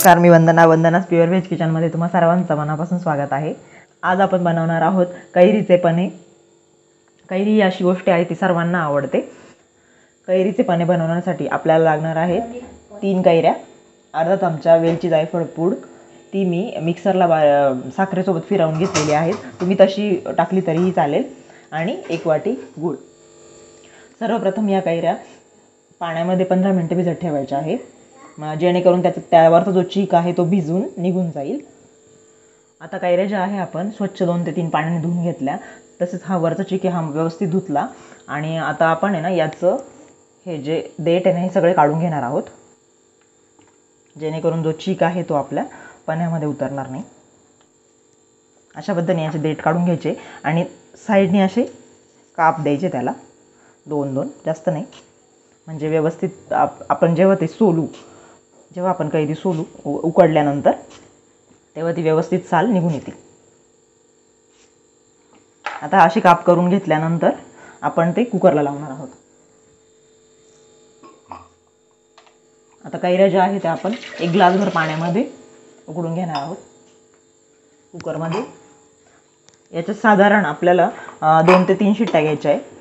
नमस्कार, मी वंदनाच pure veg किचनमध्ये तुम्हा सर्वांचं मनापासून स्वागत आहे। आज आपण बनवणार आहोत कैरीचे पने। कैरी ही अशी गोष्ट आहे ती सर्वांना आवडते। कैरीचे पने बनवण्यासाठी आपल्याला लागणार आहेत 3 कैऱ्या, अर्धा चमचा वेलची जायफळ पूड, ती मी मिक्सरला साखरेसोबत फिरवून घेतलेली आहे, तुम्ही तशी टाकली तरीही चालेल, आणि 1 वाटी गूळ। सर्वप्रथम या कैऱ्या पाण्यामध्ये 15 मिनिटे भिजत ठेवायच्या आहे, जेणेकरून त्यावरचा जो चीक आहे तो भिजून निघून जाईल। आता कैऱ्या ज्या आहे आपण स्वच्छ 2 ते 3 पाण्याने धुवून घेतल्या, तसेच हा वरचा चीक हा व्यवस्थित धुतला, आणि आता आपण आहे ना याचं हे जे देठ आहे ना हे सगळे काढून घेणार आहोत, जेणेकरून जो चीक आहे तो आपल्या पन्यामध्ये उतरणार नाही। अशा पद्धतीने याचे देठ काढून घ्यायचे आणि साईडने असे काप द्यायचे त्याला, 2-2, जास्त नाही, म्हणजे व्यवस्थित आपण जेव्हा आपण कैरी सोलू उकडल्यानंतर तेव्हा ती व्यवस्थित साल निघून येते। आता अशी काप करून घेतल्यानंतर आपण ते कुकरला लावणार आहोत। आता कैऱ्या ज्या आहेत त्या आपण 1 ग्लासभर पाण्यामध्ये उकडून घेणार आहोत कुकरमध्ये। याच्यात साधारण आपल्याला 2 ते 3 शिट्ट्या घ्यायच्या आहे।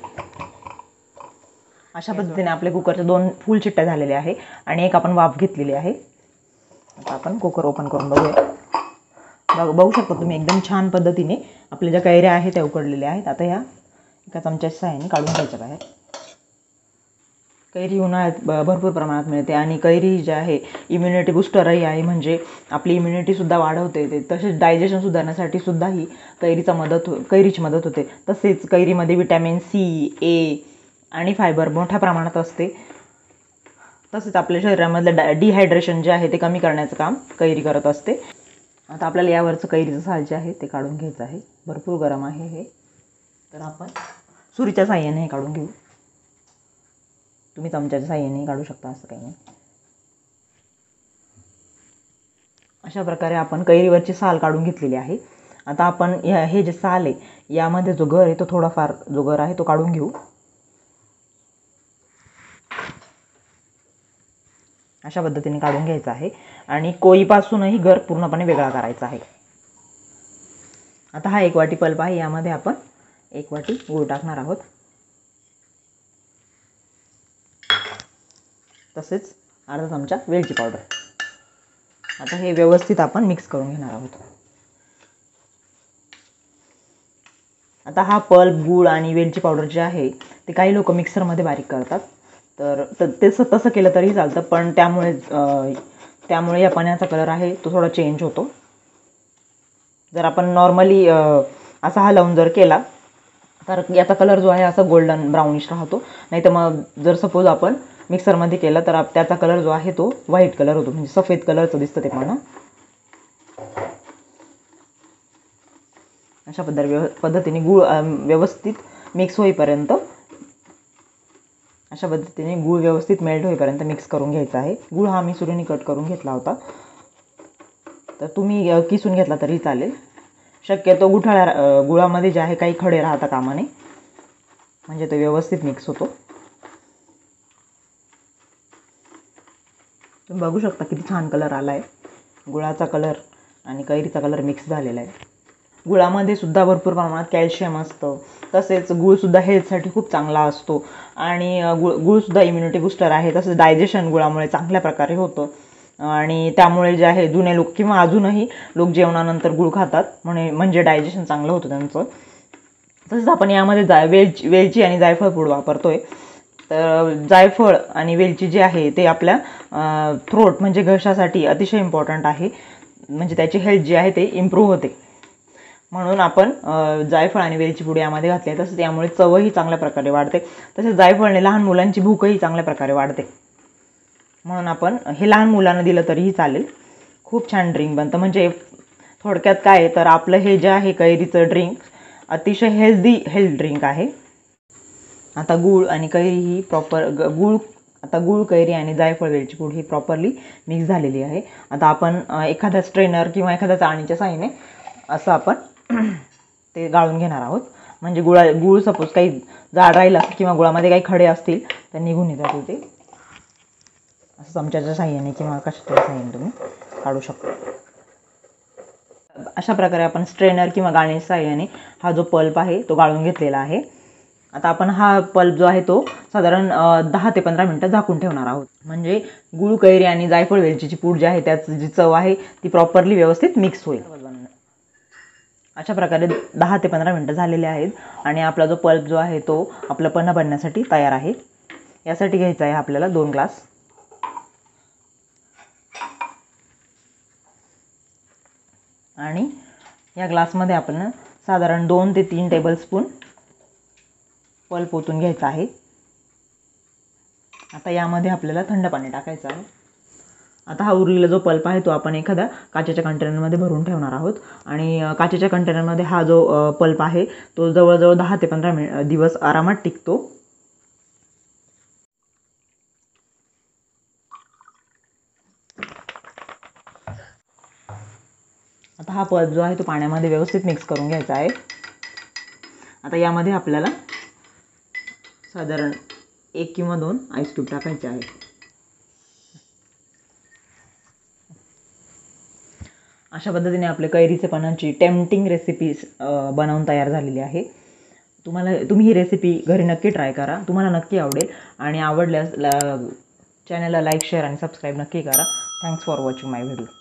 अशा पद्धतीने आपले कुकरचे 2 फुल शिट्ट्या झालेले आहे आणि एक आपण वाफ घेतलेली आहे। आता आपण कुकर ओपन करून बघूया। बघू शकता तुम्ही एकदम छान पद्धतीने आपल्या ज्या कैऱ्या आहेत त्या उकडलेल्या आहेत। आता ह्या एका चमच्याच्या सहाय्याने काढून घ्यायच्या बाहेर। कैरी उन्हाळ्यात भरपूर प्रमाणात मिळते आणि कैरी जी आहे इम्युनिटी बूस्टरही आहे, म्हणजे आपली इम्युनिटीसुद्धा वाढवते, तसेच डायजेशन सुधारण्यासाठी सुद्धा ही कैरीची मदत होते। तसेच कैरीमध्ये विटॅमिन सी, ए आणि फायबर मोठ्या प्रमाणात असते। तसेच आपल्या शरीरामधलं डिहायड्रेशन जे आहे ते कमी करण्याचं काम कैरी करत असते। आता आपल्याला यावरचं कैरीचं साल जे आहे ते काढून घ्यायचं आहे। भरपूर गरम आहे हे, तर आपण सुरीच्या साहाय्याने हे काढून घेऊ। तुम्ही चमच्याच्या साहाय्याने काढू शकता, असं काही नाही। अशा प्रकारे आपण कैरीवरची साल काढून घेतलेली आहे। आता आपण हे जे साल आहे यामध्ये जो गर आहे तो थोडाफार जो गर आहे तो काढून घेऊ। अशा पद्धतीने काढून घ्यायचा आहे आणि कोळीपासूनही गर पूर्णपणे वेगळा करायचा आहे। आता हा 1 वाटी पल्प आहे, यामध्ये आपण 1 वाटी गूळ टाकणार आहोत, तसेच अर्धा चमचा वेलची पावडर। आता हे व्यवस्थित आपण मिक्स करून घेणार आहोत। आता हा पल्प, गूळ आणि वेलची पावडर जे आहे ते काही लोक मिक्सरमध्ये बारीक करतात, तर तसं केलं तरी चालतं, पण त्यामुळे या पन्याचा कलर आहे तो थोडा चेंज होतो। जर आपण नॉर्मली असा हलवून जर केला तर याचा कलर जो आहे असा गोल्डन ब्राउनिश राहतो, नाही तर मग जर सपोज आपण मिक्सरमध्ये केला तर त्याचा कलर जो आहे तो व्हाईट कलर होतो, म्हणजे सफेद कलरचं दिसतं ते पण। अशा पद्धतीने गूळ व्यवस्थित मिक्स होईपर्यंत, अशा पद्धतीने गूळ व्यवस्थित मेल्ट होईपर्यंत मिक्स करून घ्यायचा आहे। गूळ हा मी सुरीने कट करून घेतला होता, तर तुम्ही किसून घेतला तरी चालेल। शक्यतो गुळामध्ये जे आहे काही खडे राहता कामा नये, म्हणजे तो व्यवस्थित मिक्स होतो। तुम्ही बघू शकता किती छान कलर आला आहे, गुळाचा कलर आणि कैरीचा कलर मिक्स झालेला आहे। गुळामध्ये सुद्धा भरपूर प्रमाणात कॅल्शियम असतं, तसेच गूळसुद्धा हेल्थसाठी खूप चांगला असतो, आणि गूळसुद्धा इम्युनिटी बूस्टर आहे। तसेच डायजेशन गुळामुळे चांगल्या प्रकारे होतं, आणि त्यामुळे जे आहे जुने लोक किंवा अजूनही लोक जेवणानंतर गूळ खातात, म्हणजे डायजेशन चांगलं होतं त्यांचं। तसेच आपण यामध्ये वेलची आणि जायफळ पूड वापरतोय, तर जायफळ आणि वेलची जी आहे ते आपल्या थ्रोट म्हणजे घशासाठी अतिशय इम्पॉर्टंट आहे, म्हणजे त्याची हेल्थ जी आहे ते इम्प्रूव्ह होते, म्हणून आपण जायफळ आणि वेलची पूड यामध्ये घातली आहे। तसेच यामुळे चवही चांगल्या प्रकारे वाढते, तसेच जायफळने लहान मुलांची भूकही चांगल्या प्रकारे वाढते, म्हणून आपण हे लहान मुलांना दिलं तरीही चालेल। खूप छान ड्रिंक बनतं, म्हणजे थोडक्यात काय तर आपलं हे जे आहे कैरीचं ड्रिंक अतिशय हेल्थ ड्रिंक आहे। आता गूळ आणि कैरी ही गूळ, कैरी आणि जायफळ वेलची पूड ही प्रॉपरली मिक्स झालेली आहे। आता आपण एखाद्या स्ट्रेनर किंवा एखाद्या चाळणीच्या साहाय्याने असं आपण ते गाळून घेणार आहोत, म्हणजे गूळ सपोज काही जाड राहिला किंवा गुळामध्ये काही खडे असतील तर निघून येतात ते, असं चमच्याच्या साहाय्याने किंवा कशाच्या साहाय्याने तुम्ही काढू शकतो. अशा प्रकारे आपण स्ट्रेनर किंवा गाळणीच्या साहाय्याने हा जो पल्प आहे तो गाळून घेतलेला आहे. आता आपण हा पल्प जो आहे तो साधारण 10 ते 15 मिनिटं झाकून ठेवणार आहोत. म्हणजे गूळ, कैरी आणि जायफळ वेलचीची पूड जी आहे त्याची जी चव आहे ती प्रॉपरली व्यवस्थित मिक्स होईल. अशा प्रकारे 10 ते 15 मिनिटं झालेले आहेत आणि आपला जो पल्प जो आहे तो आपलं पन्हा बनण्यासाठी तयार आहे. यासाठी घ्यायचा आहे आपल्याला 2 ग्लास. आणि या ग्लासमध्ये आपण साधारण 2 ते 3 टेबलस्पून पल्प ओतून घ्यायचा आहे. आता यामध्ये आपल्याला थंड पाणी टाकायचं आहे. आता हा उरलेला जो पल्प आहे तो आपण एखाद्या काचेच्या कंटेनरमध्ये भरून ठेवणार आहोत. आणि काचेच्या कंटेनरमध्ये हा जो पल्प आहे तो जवळजवळ 10 ते 15 दिवस आरामात टिकतो. आता हा पल्प जो आहे तो पाण्यामध्ये व्यवस्थित मिक्स करून घ्यायचा आहे. आता यामध्ये आपल्याला साधारण 1 किंवा 2 आईस क्यूब टाकायचे आहे. अशा पद्धतीने आपले कैरीचे पन्हाची टेम्पटिंग रेसिपी बनवून तयार झालेली आहे. तुम्ही ही रेसिपी घरी नक्की ट्राय करा. तुम्हाला नक्की आवडेल आणि आवडल्यास चॅनलला लाईक, शेअर आणि सबस्क्राईब नक्की करा. Thanks for watching my video.